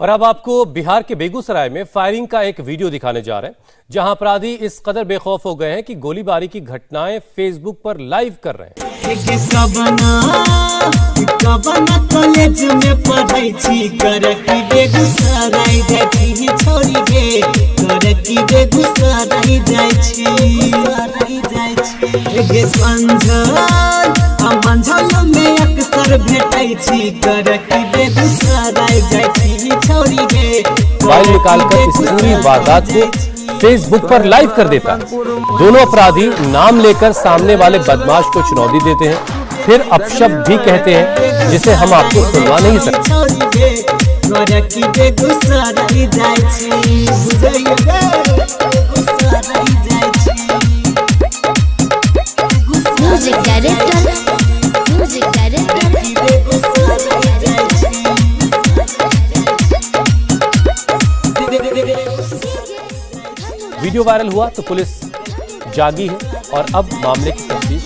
और अब आपको बिहार के बेगूसराय में फायरिंग का एक वीडियो दिखाने जा रहे हैं, जहां अपराधी इस कदर बेखौफ हो गए हैं कि गोलीबारी की घटनाएं फेसबुक पर लाइव कर रहे हैं। कॉलेज में पढ़ाई छी करकी बेगूसराय जाई छोड़ी गे करकी बेगूसराय गे मंझल में अक्सर भेटाई छी करकी बेगूसराय जाई छोड़ी गे। मोबाइल निकालकर इस पूरी वारदात को फेसबुक पर लाइव कर देता है। दोनों अपराधी नाम लेकर सामने वाले बदमाश को चुनौती देते हैं, फिर अपशब्द भी कहते हैं जिसे हम आपको सुनवा नहीं सकते। वीडियो वायरल हुआ तो पुलिस जागी है और अब मामले की तफ्तीश